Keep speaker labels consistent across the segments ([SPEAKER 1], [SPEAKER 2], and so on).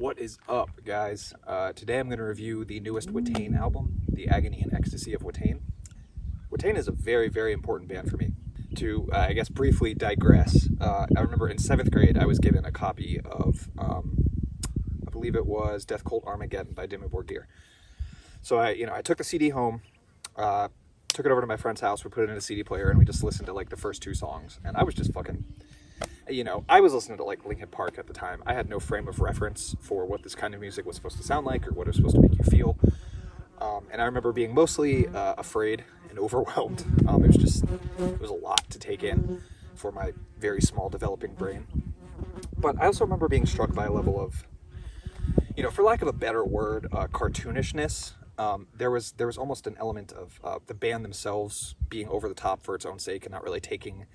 [SPEAKER 1] What is up, guys? Today I'm going to review the newest Watain album, The Agony and Ecstasy of Watain. Watain is a very, very important band for me. To, I guess, briefly digress, I remember in 7th grade I was given a copy of, I believe it was Death Cult Armageddon by Dimmu Borgir. So I took the CD home, took it over to my friend's house, we put it in a CD player, and we just listened to like the first 2 songs, and I was just fucking... I was listening to like Linkin Park at the time. I had no frame of reference for what this kind of music was supposed to sound like or what it was supposed to make you feel. And I remember being mostly afraid and overwhelmed. It was a lot to take in for my very small developing brain. But I also remember being struck by a level of, for lack of a better word, cartoonishness. There was almost an element of the band themselves being over the top for its own sake and not really taking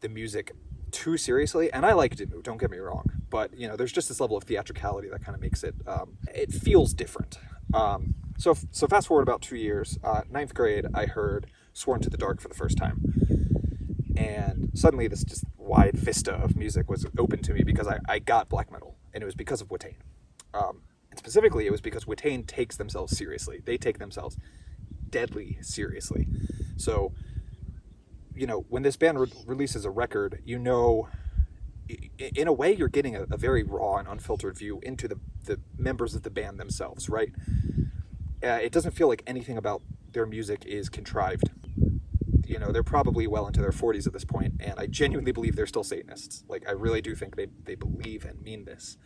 [SPEAKER 1] the music too seriously. And I like Dimmu, don't get me wrong, but there's just this level of theatricality that kind of makes it it feels different. So fast forward about 2 years, 9th grade, I heard Sworn to the Dark for the first time, and suddenly this just wide vista of music was open to me because I got black metal, and it was because of Watain. And specifically, it was because Watain takes themselves seriously. They take themselves deadly seriously. So when this band releases a record, in a way, you're getting a very raw and unfiltered view into the members of the band themselves, right? It doesn't feel like anything about their music is contrived. They're probably well into their 40s at this point, and I genuinely believe they're still Satanists. Like, I really do think they believe and mean this.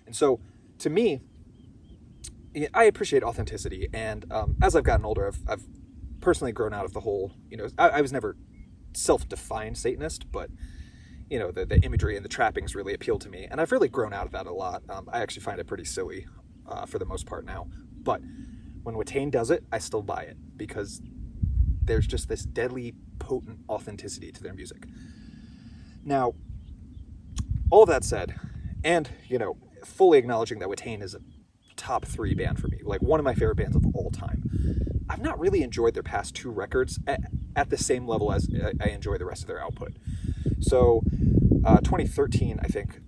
[SPEAKER 1] And so, to me, I appreciate authenticity, and as I've gotten older, I've personally grown out of the whole, I was never self-defined Satanist, but the imagery and the trappings really appealed to me, and I've really grown out of that a lot. I actually find it pretty silly for the most part now, but when Watain does it, I still buy it because there's just this deadly potent authenticity to their music. Now, all of that said, and fully acknowledging that Watain is a top 3 band for me, like one of my favorite bands of all time, I've not really enjoyed their past 2 records at the same level as I enjoy the rest of their output. So 2013, I think,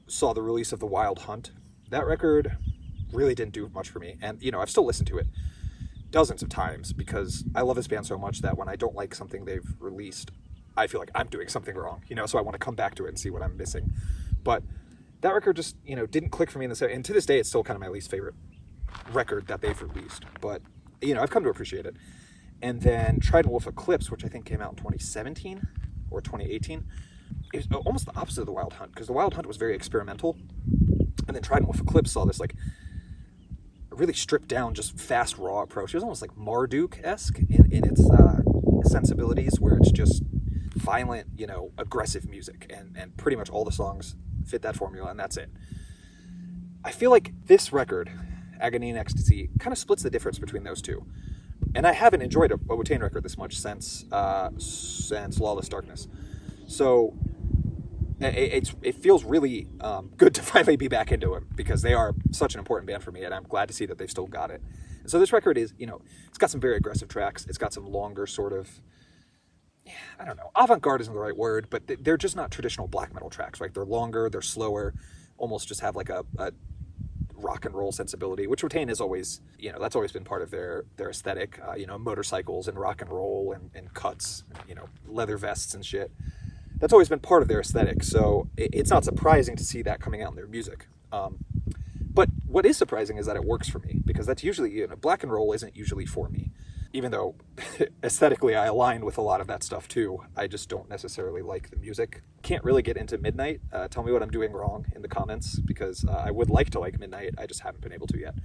[SPEAKER 1] saw the release of The Wild Hunt. That record really didn't do much for me. And, I've still listened to it dozens of times because I love this band so much that when I don't like something they've released, I feel like I'm doing something wrong, so I want to come back to it and see what I'm missing. But that record just, didn't click for me in the set. And to this day, it's still kind of my least favorite record that they've released. But I've come to appreciate it. And then Trident Wolf Eclipse, which I think came out in 2017 or 2018, it was almost the opposite of The Wild Hunt, because The Wild Hunt was very experimental. And then Trident Wolf Eclipse saw this, really stripped down, just fast, raw approach. It was almost like Marduk-esque in its sensibilities, where it's just violent, aggressive music. And pretty much all the songs fit that formula, and that's it. I feel like this record, Agony and Ecstasy, kind of splits the difference between those two. And I haven't enjoyed a Watain record this much since Lawless Darkness. So it feels really good to finally be back into it, because they are such an important band for me, and I'm glad to see that they've still got it. And so this record is, it's got some very aggressive tracks. It's got some longer sort of, I don't know, avant-garde isn't the right word, but they're just not traditional black metal tracks, right? They're longer, they're slower, almost just have like a rock and roll sensibility, which Watain is always, that's always been part of their aesthetic, motorcycles and rock and roll and cuts, leather vests and shit. That's always been part of their aesthetic, so it's not surprising to see that coming out in their music. But what is surprising is that it works for me, because that's usually, black and roll isn't usually for me. Even though aesthetically I align with a lot of that stuff too, I just don't necessarily like the music. Can't really get into Midnight. Tell me what I'm doing wrong in the comments, because I would like to like Midnight, I just haven't been able to yet.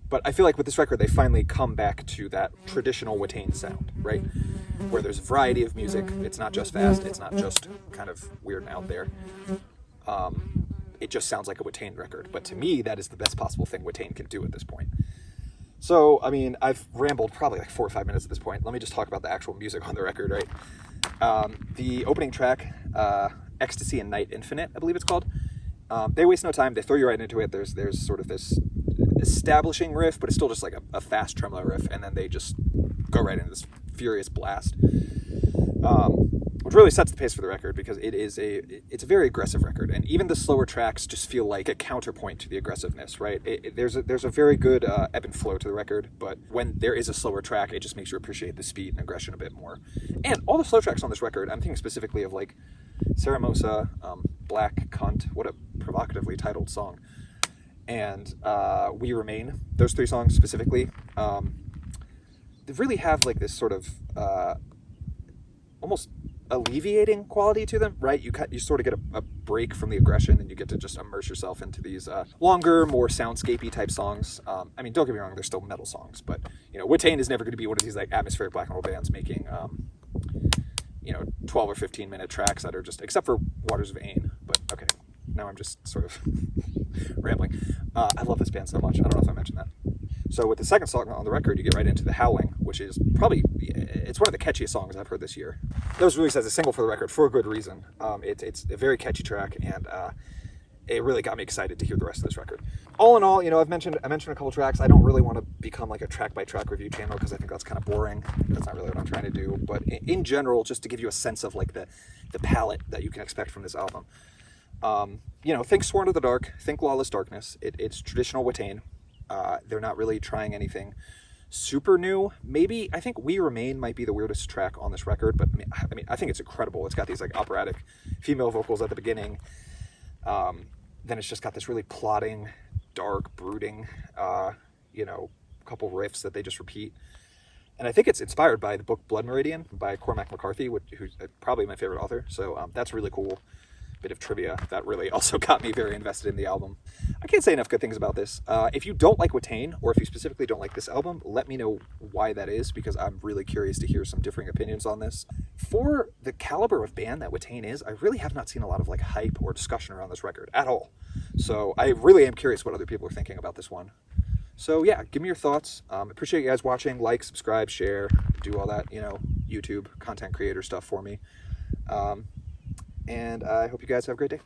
[SPEAKER 1] But I feel like with this record, they finally come back to that traditional Watain sound, right? Where there's a variety of music. It's not just fast. It's not just kind of weird and out there. It just sounds like a Watain record. But to me, that is the best possible thing Watain can do at this point. So, I've rambled probably like 4 or 5 minutes at this point. Let me just talk about the actual music on the record, right? The opening track, Ecstasy and Night Infinite, I believe it's called. They waste no time. They throw you right into it. There's sort of this establishing riff, but it's still just like a fast tremolo riff, and then they just go right into this furious blast. which really sets the pace for the record because it's a very aggressive record, and even the slower tracks just feel like a counterpoint to the aggressiveness, right? There's a very good ebb and flow to the record, but when there is a slower track, it just makes you appreciate the speed and aggression a bit more. And all the slow tracks on this record, I'm thinking specifically of like Saramosa, Black Cunt, what a provocatively titled song, and We Remain. Those three songs specifically, they really have like this sort of almost alleviating quality to them, right? You sort of get a break from the aggression, and you get to just immerse yourself into these longer, more soundscapey type songs. I mean, don't get me wrong, they're still metal songs, but you know, Watain is never going to be one of these like atmospheric black and roll bands making 12 or 15 minute tracks that are just, except for Waters of Ain. But okay, now I'm just sort of rambling. I love this band so much. I don't know if I mentioned that. So with the second song on the record, you get right into The Howling, which is probably, it's one of the catchiest songs I've heard this year. That was released as a single for the record for a good reason. It's a very catchy track, and it really got me excited to hear the rest of this record. All in all, you know, I mentioned a couple tracks. I don't really want to become like a track-by-track review channel because I think that's kind of boring. That's not really what I'm trying to do. But in general, just to give you a sense of like the palette that you can expect from this album. You know, think Sworn to the Dark, think Lawless Darkness. It's traditional Watain. They're not really trying anything super new. Maybe, I think We Remain might be the weirdest track on this record, but I mean, I think it's incredible. It's got these like operatic female vocals at the beginning. Then it's just got this really plotting, dark, brooding, couple riffs that they just repeat. And I think it's inspired by the book Blood Meridian by Cormac McCarthy, who's probably my favorite author. So that's really cool. Bit of trivia that really also got me very invested in the album. I can't say enough good things about this. If you don't like Watain, or if you specifically don't like this album, let me know why that is, because I'm really curious to hear some differing opinions on this. For the caliber of band that Watain is, I really have not seen a lot of like hype or discussion around this record at all. So I really am curious what other people are thinking about this one. So yeah, give me your thoughts. Appreciate you guys watching. Like, subscribe, share, do all that, YouTube content creator stuff for me. And I hope you guys have a great day.